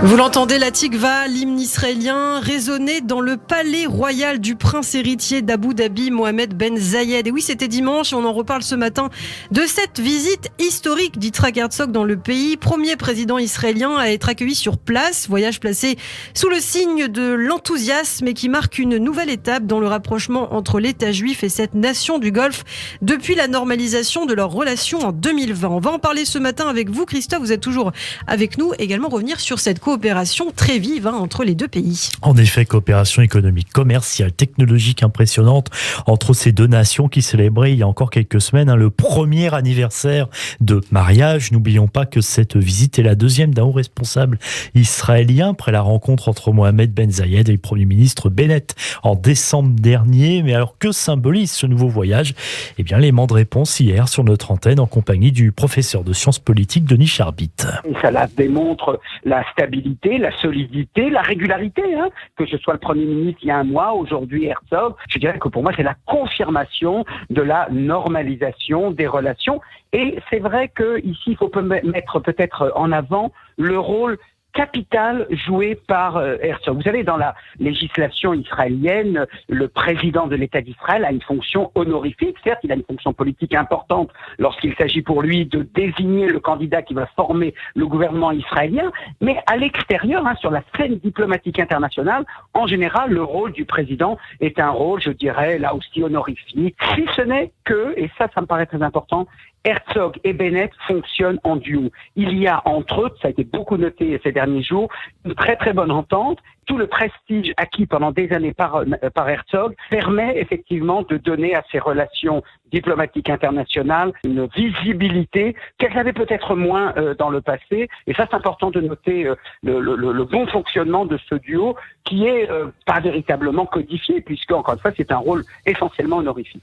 Vous l'entendez, la Tikva, l'hymne israélien, résonner dans le palais royal du prince héritier d'Abu Dhabi, Mohamed Ben Zayed. Et oui, c'était dimanche et on en reparle ce matin de cette visite historique d'Yitzhak Herzog dans le pays. Premier président israélien à être accueilli sur place. Voyage placé sous le signe de l'enthousiasme et qui marque une nouvelle étape dans le rapprochement entre l'État juif et cette nation du Golfe depuis la normalisation de leurs relations en 2020. On va en parler ce matin avec vous, Christophe. Vous êtes toujours avec nous. Également revenir sur cette coopération très vive entre les deux pays. En effet, coopération économique, commerciale, technologique impressionnante entre ces deux nations qui célébraient il y a encore quelques semaines le premier anniversaire de mariage. N'oublions pas que cette visite est la deuxième d'un haut responsable israélien après la rencontre entre Mohamed Ben Zayed et le Premier ministre Bennett en décembre dernier. Mais alors que symbolise ce nouveau voyage ? Eh bien, l'élément de réponse hier sur notre antenne en compagnie du professeur de sciences politiques Denis Charbit. Ça démontre la stabilité, la solidité, la régularité, que ce soit le Premier ministre il y a un mois, aujourd'hui Herzog. Je dirais que pour moi, c'est la confirmation de la normalisation des relations. Et c'est vrai qu'ici, il faut mettre peut-être en avant le rôle capital joué par Herzog. Vous savez, dans la législation israélienne, le président de l'État d'Israël a une fonction honorifique. Certes, il a une fonction politique importante lorsqu'il s'agit pour lui de désigner le candidat qui va former le gouvernement israélien, mais à l'extérieur, sur la scène diplomatique internationale, en général, le rôle du président est un rôle, je dirais, là aussi honorifique. Si ce n'est que, et ça me paraît très important, Herzog et Bennett fonctionnent en duo. Il y a entre eux, ça a été beaucoup noté ces derniers jours, une très très bonne entente. Tout le prestige acquis pendant des années par Herzog permet effectivement de donner à ces relations diplomatiques internationales une visibilité qu'elles avaient peut-être moins dans le passé. Et ça, c'est important de noter le bon fonctionnement de ce duo qui est pas véritablement codifié puisque, encore une fois, c'est un rôle essentiellement honorifique.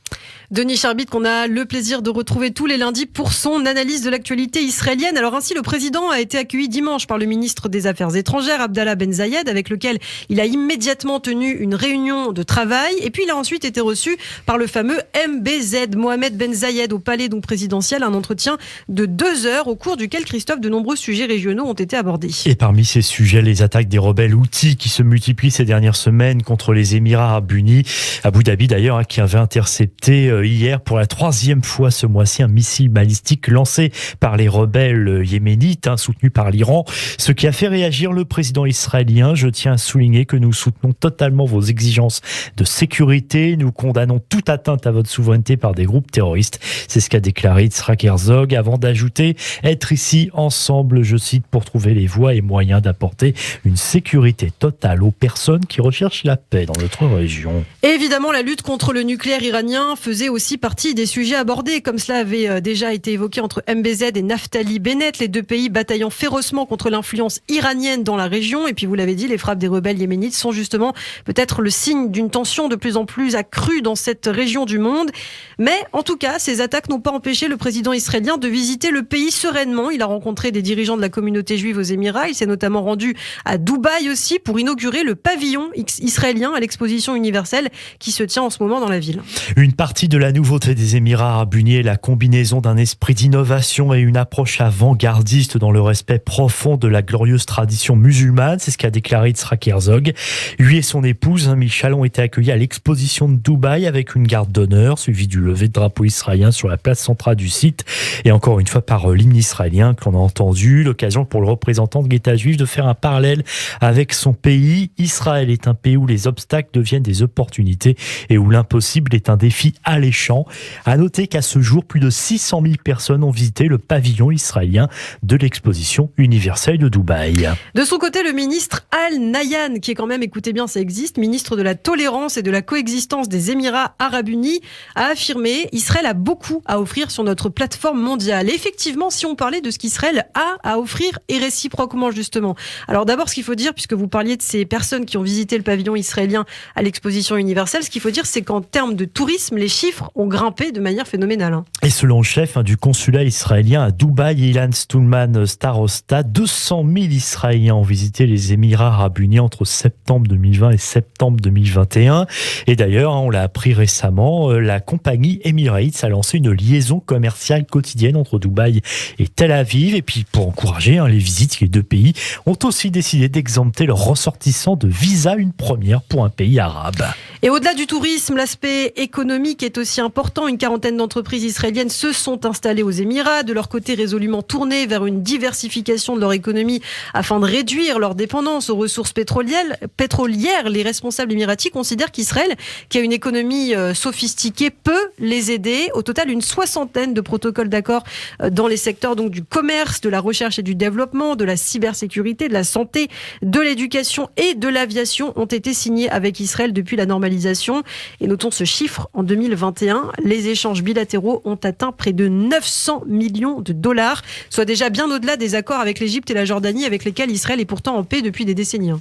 Denis Charbit, qu'on a le plaisir de retrouver tous les lundis pour son analyse de l'actualité israélienne. Alors ainsi, le président a été accueilli dimanche par le ministre des Affaires étrangères, Abdallah Ben Zayed, avec lequel il a immédiatement tenu une réunion de travail. Et puis, il a ensuite été reçu par le fameux MBZ, Mohamed Ben Zayed, au palais présidentiel. Un entretien de 2 heures au cours duquel, Christophe, de nombreux sujets régionaux ont été abordés. Et parmi ces sujets, les attaques des rebelles Houthis qui se multiplient ces dernières semaines contre les Émirats arabes unis. Abu Dhabi d'ailleurs, qui avait intercepté hier pour la 3e fois ce mois-ci un missile balistique lancé par les rebelles yéménites, soutenus par l'Iran. Ce qui a fait réagir le président israélien. Je tiens à souligner que nous soutenons totalement vos exigences de sécurité. Nous condamnons toute atteinte à votre souveraineté par des groupes terroristes. C'est ce qu'a déclaré Yitzhak Herzog avant d'ajouter être ici ensemble, je cite, pour trouver les voies et moyens d'apporter une sécurité totale aux personnes qui recherchent la paix dans notre région. Et évidemment, la lutte contre le nucléaire iranien faisait aussi partie des sujets abordés, comme cela avait déjà été évoqué entre MBZ et Naftali Bennett, les deux pays bataillant férocement contre l'influence iranienne dans la région. Et puis, vous l'avez dit, les frappes des rebelles yéménites sont justement peut-être le signe d'une tension de plus en plus accrue dans cette région du monde. Mais en tout cas, ces attaques n'ont pas empêché le président israélien de visiter le pays sereinement. Il a rencontré des dirigeants de la communauté juive aux Émirats. Il s'est notamment rendu à Dubaï aussi pour inaugurer le pavillon israélien à l'exposition universelle qui se tient en ce moment dans la ville. Une partie de la nouveauté des Émirats arabes unis est la combinaison d'un esprit d'innovation et une approche avant-gardiste dans le respect profond de la glorieuse tradition musulmane. C'est ce qu'a déclaré Yitzhak Herzog. Lui et son épouse, Michal, ont été accueillis à l'exposition de Dubaï avec une garde d'honneur, suivie du lever de drapeau israélien sur la place centrale du site. Et encore une fois par l'hymne israélien que l'on a entendu. L'occasion pour le représentant de l'État juif de faire un parallèle avec son pays. Israël est un pays où les obstacles deviennent des opportunités et où l'impossible est un défi alléchant. À noter qu'à ce jour, plus de 600 000 personnes ont visité le pavillon israélien de l'exposition universelle de Dubaï. De son côté, le ministre Al-Nahyan, qui est quand même, écoutez bien, ça existe, ministre de la tolérance et de la coexistence des Émirats arabes unis, a affirmé Israël a beaucoup à offrir sur notre plateforme mondiale. Et effectivement, si on parlait de ce qu'Israël a à offrir et réciproquement justement. Alors d'abord, ce qu'il faut dire, puisque vous parliez de ces personnes qui ont visité le pavillon israélien à l'exposition universelle, ce qu'il faut dire, c'est qu'en termes de tourisme, les chiffres ont grimpé de manière phénoménale. Et selon le chef du consulat israélien à Dubaï, Ilan Stulman Starosta, 200 000 Israéliens ont visité les Émirats arabes unis signé entre septembre 2020 et septembre 2021. Et d'ailleurs, on l'a appris récemment, la compagnie Emirates a lancé une liaison commerciale quotidienne entre Dubaï et Tel Aviv. Et puis pour encourager les visites, les deux pays ont aussi décidé d'exempter leurs ressortissants de visa, une première pour un pays arabe. Et au-delà du tourisme, l'aspect économique est aussi important. Une quarantaine d'entreprises israéliennes se sont installées aux Émirats, de leur côté résolument tournées vers une diversification de leur économie afin de réduire leur dépendance aux ressources pétrolières. Les responsables émiratis considèrent qu'Israël, qui a une économie sophistiquée, peut les aider. Au total, une soixantaine de protocoles d'accord dans les secteurs donc, du commerce, de la recherche et du développement, de la cybersécurité, de la santé, de l'éducation et de l'aviation ont été signés avec Israël depuis la normalisation. Et notons ce chiffre, en 2021, les échanges bilatéraux ont atteint près de 900 millions de dollars, soit déjà bien au-delà des accords avec l'Égypte et la Jordanie avec lesquels Israël est pourtant en paix depuis des décennies.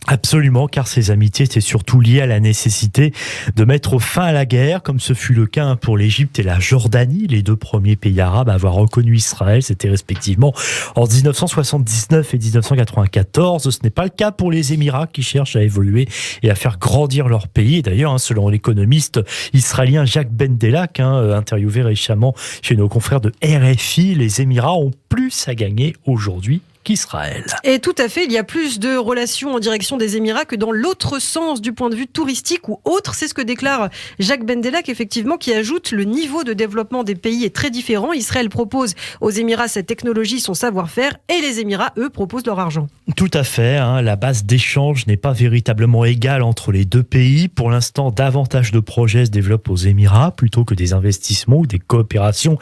Absolument, car ces amitiés étaient surtout liées à la nécessité de mettre fin à la guerre, comme ce fut le cas pour l'Égypte et la Jordanie, les deux premiers pays arabes à avoir reconnu Israël. C'était respectivement en 1979 et 1994. Ce n'est pas le cas pour les Émirats qui cherchent à évoluer et à faire grandir leur pays. Et d'ailleurs, selon l'économiste israélien Jacques Bendelak, interviewé récemment chez nos confrères de RFI, les Émirats ont plus à gagner aujourd'hui qu'Israël. Et tout à fait, il y a plus de relations en direction des Émirats que dans l'autre sens du point de vue touristique ou autre. C'est ce que déclare Jacques Bendelak, effectivement, qui ajoute le niveau de développement des pays est très différent. Israël propose aux Émirats sa technologie, son savoir-faire, et les Émirats, eux, proposent leur argent. Tout à fait, la base d'échange n'est pas véritablement égale entre les deux pays. Pour l'instant, davantage de projets se développent aux Émirats plutôt que des investissements ou des coopérations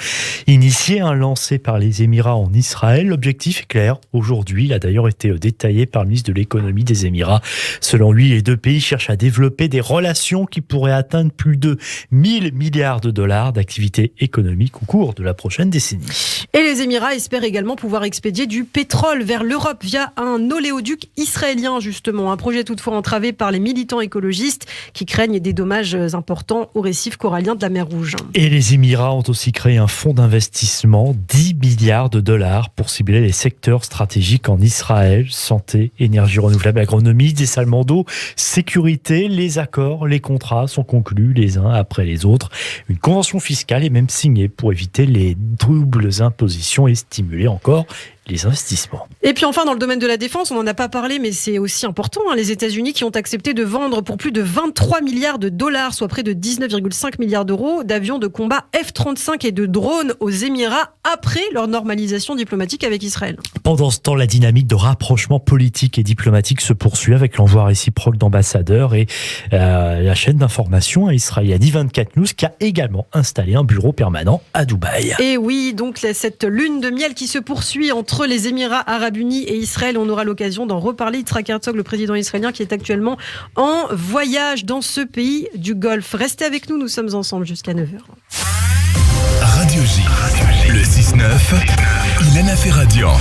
initiées, lancées par les Émirats en Israël. L'objectif est clair. Aujourd'hui, il a d'ailleurs été détaillé par le ministre de l'économie des Émirats. Selon lui, les deux pays cherchent à développer des relations qui pourraient atteindre plus de 1000 milliards de dollars d'activité économique au cours de la prochaine décennie. Et les Émirats espèrent également pouvoir expédier du pétrole vers l'Europe via un oléoduc israélien, justement. Un projet toutefois entravé par les militants écologistes qui craignent des dommages importants au récif corallien de la mer Rouge. Et les Émirats ont aussi créé un fonds d'investissement, 10 milliards de dollars pour cibler les secteurs stratégiques en Israël, santé, énergie renouvelable, agronomie, dessalement d'eau, sécurité. Les accords, les contrats sont conclus les uns après les autres. Une convention fiscale est même signée pour éviter les doubles impositions et stimuler encore les investissements. Et puis enfin, dans le domaine de la défense, on n'en a pas parlé, mais c'est aussi important. Les États-Unis qui ont accepté de vendre pour plus de 23 milliards de dollars, soit près de 19,5 milliards d'euros, d'avions de combat F-35 et de drones aux Émirats après leur normalisation diplomatique avec Israël. Pendant ce temps, la dynamique de rapprochement politique et diplomatique se poursuit avec l'envoi réciproque d'ambassadeurs et la chaîne d'information israélienne I24 News qui a également installé un bureau permanent à Dubaï. Et oui, donc cette lune de miel qui se poursuit entre les Émirats arabes unis et Israël, on aura l'occasion d'en reparler. Yitzhak Herzog, le président israélien, qui est actuellement en voyage dans ce pays du Golfe. Restez avec nous, nous sommes ensemble jusqu'à 9h. Radio J, le 6-9, Ilana Ferradian.